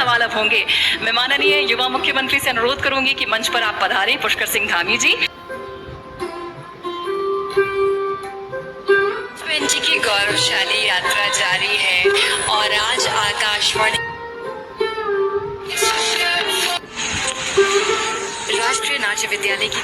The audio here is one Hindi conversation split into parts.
सवाल अब होंगे। मैं माननीय युवा मुख्यमंत्री से अनुरोध करूंगी कि मंच पर आप पधारें। पुष्कर सिंह धामी जी। जी की गौरवशाली यात्रा जारी है और आज आकाशवाणी राष्ट्रीय नाट्य विद्यालय की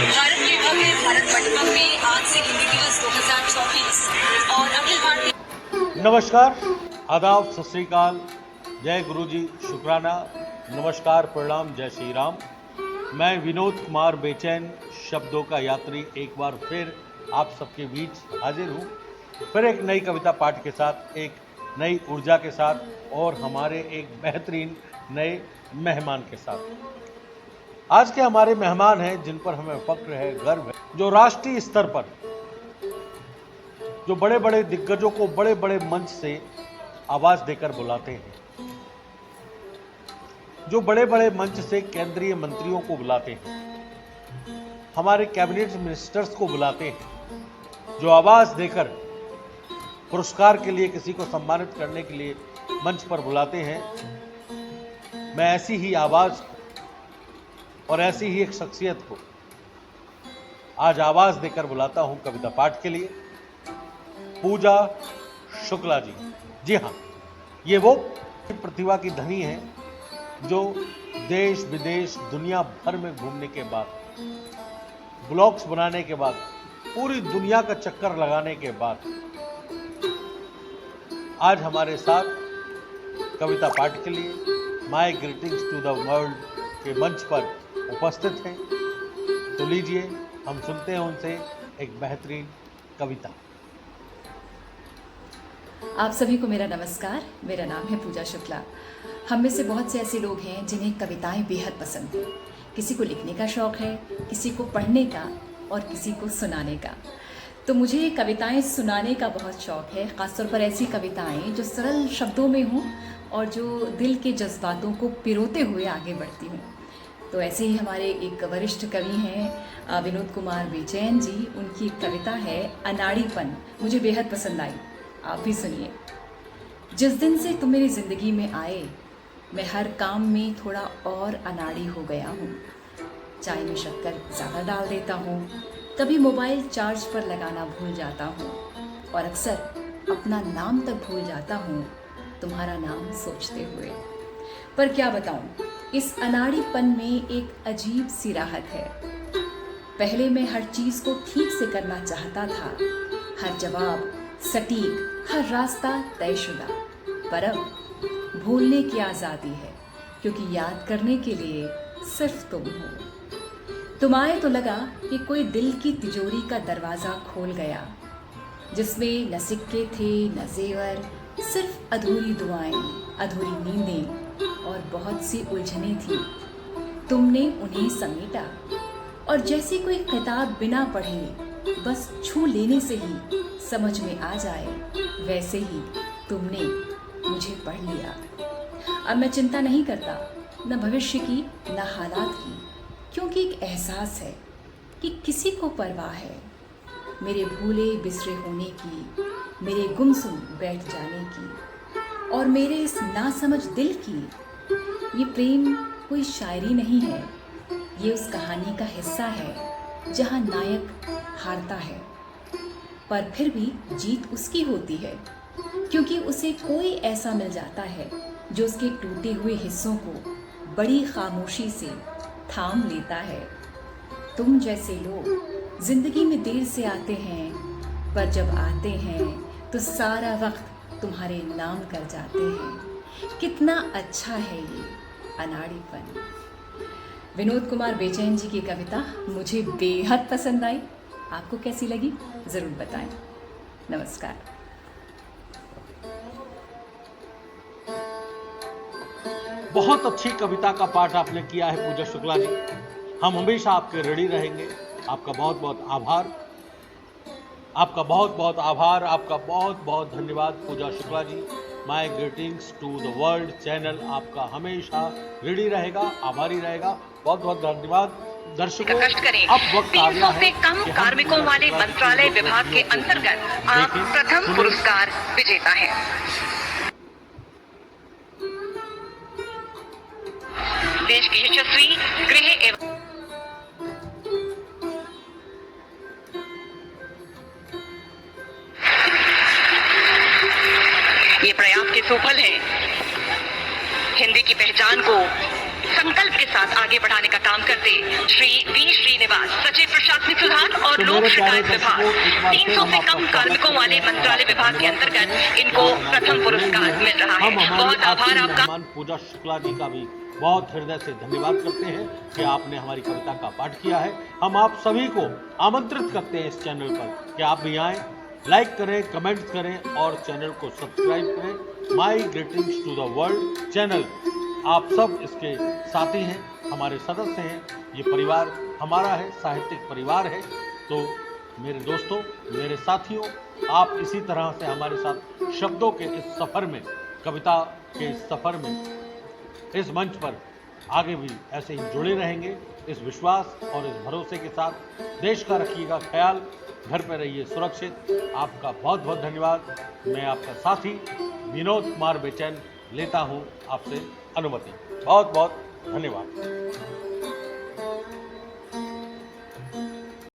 भारत के भव्य भारत मंडपम में आज से हिंदी दिवस 2024 और अखिल भारतीय। नमस्कार, आदाब, सत श्री अकाल, जय गुरु जी, शुक्राना, नमस्कार, प्रणाम, जय श्री राम। मैं विनोद कुमार बेचैन, शब्दों का यात्री, एक बार फिर आप सबके बीच हाजिर हूँ, फिर एक नई कविता पाठ के साथ, एक नई ऊर्जा के साथ और हमारे एक बेहतरीन नए मेहमान के साथ। आज के हमारे मेहमान हैं जिन पर हमें फक्र है, गर्व है, जो राष्ट्रीय स्तर पर जो बड़े बड़े दिग्गजों को बड़े बड़े मंच से आवाज देकर बुलाते हैं, जो बड़े बड़े मंच से केंद्रीय मंत्रियों को बुलाते हैं, हमारे कैबिनेट मिनिस्टर्स को बुलाते हैं, जो आवाज देकर पुरस्कार के लिए किसी को सम्मानित करने के लिए मंच पर बुलाते हैं। मैं ऐसी ही आवाज और ऐसी ही एक शख्सियत को आज आवाज देकर बुलाता हूं कविता पाठ के लिए, पूजा शुक्ला जी। जी हाँ, ये वो प्रतिभा की धनी हैं जो देश विदेश दुनिया भर में घूमने के बाद, ब्लॉग्स बनाने के बाद, पूरी दुनिया का चक्कर लगाने के बाद आज हमारे साथ कविता पाठ के लिए my greetings to the world के मंच पर उपस्थित हैं। तो लीजिए हम सुनते हैं उनसे एक बेहतरीन कविता। आप सभी को मेरा नमस्कार। मेरा नाम है पूजा शुक्ला। हम में से बहुत से ऐसे लोग हैं जिन्हें कविताएं बेहद पसंद हैं। किसी को लिखने का शौक़ है, किसी को पढ़ने का और किसी को सुनाने का। तो मुझे कविताएं सुनाने का बहुत शौक़ है, ख़ासतौर पर ऐसी कविताएं जो सरल शब्दों में हों और जो दिल के जज्बातों को पिरोते हुए आगे बढ़ती हूँ। तो ऐसे ही हमारे एक वरिष्ठ कवि हैं विनोद कुमार बेचैन जी। उनकी एक कविता है अनाड़ीपन, मुझे बेहद पसंद आई, आप भी सुनिए। जिस दिन से तुम मेरी ज़िंदगी में आए, मैं हर काम में थोड़ा और अनाड़ी हो गया हूँ। चाय में शक्कर ज़्यादा डाल देता हूँ, कभी मोबाइल चार्ज पर लगाना भूल जाता हूँ और अक्सर अपना नाम तक भूल जाता हूँ, तुम्हारा नाम सोचते हुए। पर क्या बताऊँ, इस अनाड़ीपन में एक अजीब सी राहत है। पहले मैं हर चीज़ को ठीक से करना चाहता था, हर जवाब सटीक, हर रास्ता तयशुदा। पर अब भूलने की आज़ादी है, क्योंकि याद करने के लिए सिर्फ तुम हो। तुम आए तो लगा कि कोई दिल की तिजोरी का दरवाज़ा खोल गया, जिसमें न सिक्के थे न जेवर, सिर्फ अधूरी दुआएं, अधूरी नींदें और बहुत सी उलझनें थी। तुमने उन्हें समेटा और जैसे कोई किताब बिना पढ़े बस छू लेने से ही समझ में आ जाए, वैसे ही तुमने मुझे पढ़ लिया। अब मैं चिंता नहीं करता, न भविष्य की न हालात की, क्योंकि एक एहसास है कि किसी को परवाह है मेरे भूले बिसरे होने की, मेरे गुमसुम बैठ जाने की और मेरे इस नासमझ दिल की। ये प्रेम कोई शायरी नहीं है, ये उस कहानी का हिस्सा है जहाँ नायक हारता है, पर फिर भी जीत उसकी होती है, क्योंकि उसे कोई ऐसा मिल जाता है जो उसके टूटे हुए हिस्सों को बड़ी खामोशी से थाम लेता है। तुम जैसे लोग जिंदगी में देर से आते हैं, पर जब आते हैं तो सारा वक्त तुम्हारे नाम कर जाते हैं। कितना अच्छा है ये अनाड़ीपन। विनोद कुमार बेचैन जी की कविता मुझे बेहद पसंद आई। आपको कैसी लगी ज़रूर बताएं। नमस्कार। बहुत अच्छी कविता का पाठ आपने किया है पूजा शुक्ला जी। हम हमेशा आपके ऋणी रहेंगे। आपका बहुत बहुत आभार, आपका बहुत बहुत आभार, आपका बहुत बहुत धन्यवाद Pooja Shukla ji. My greetings to the world channel आपका हमेशा ऋणी रहेगा, आभारी रहेगा। बहुत बहुत धन्यवाद दर्शकों। कष्ट करें। अब वक्त आ गया 300 है से कम कि हम कार्मिकों वाले मंत्रालय विभाग के अंतर्गत आप देखें, प्रथम सुनें। पुरस्कार विजेता हैं। देश के यशस्वी गृह एवं ये प्रयास के सफल हैं। हिंदी की पहचान को संकल्प के साथ आगे बढ़ाने का काम करते श्री वी श्रीनिवास, सचिव प्रशासनिक सुधार और तो लोक मेरे शिकायत प्यारे विभाग, दर्शकों, एक बार फिर 300 से हम कम आपका कार्मिकों वाले स्वागत मंत्रालय करते हैं। विभाग के अंतर्गत इनको प्रथम पुरस्कार मिल रहा है। हम हमारी बहुत आभार आखिरी आपका। मेहमान पूजा शुक्ला जी का भी बहुत हृदय से धन्यवाद करते हैं कि आपने हमारी कविता का पाठ किया है। हम आप सभी को आमंत्रित करते हैं इस चैनल पर कि आप भी आएं, लाइक करें, कमेंट्स करें और चैनल को सब्सक्राइब करें। My greetings to the world channel, आप सब इसके साथी हैं, हमारे सदस्य हैं। ये परिवार हमारा है, साहित्यिक परिवार है। तो मेरे दोस्तों, मेरे साथियों, आप इसी तरह से हमारे साथ शब्दों के इस सफ़र में, कविता के इस सफ़र में, इस मंच पर आगे भी ऐसे ही जुड़े रहेंगे। इस विश्वास और इस भरोसे के साथ देश का रखिएगा ख्याल, घर पर रहिए सुरक्षित। आपका बहुत बहुत धन्यवाद। मैं आपका साथी विनोद कुमार बेचैन लेता हूं आपसे अनुमति। बहुत बहुत धन्यवाद।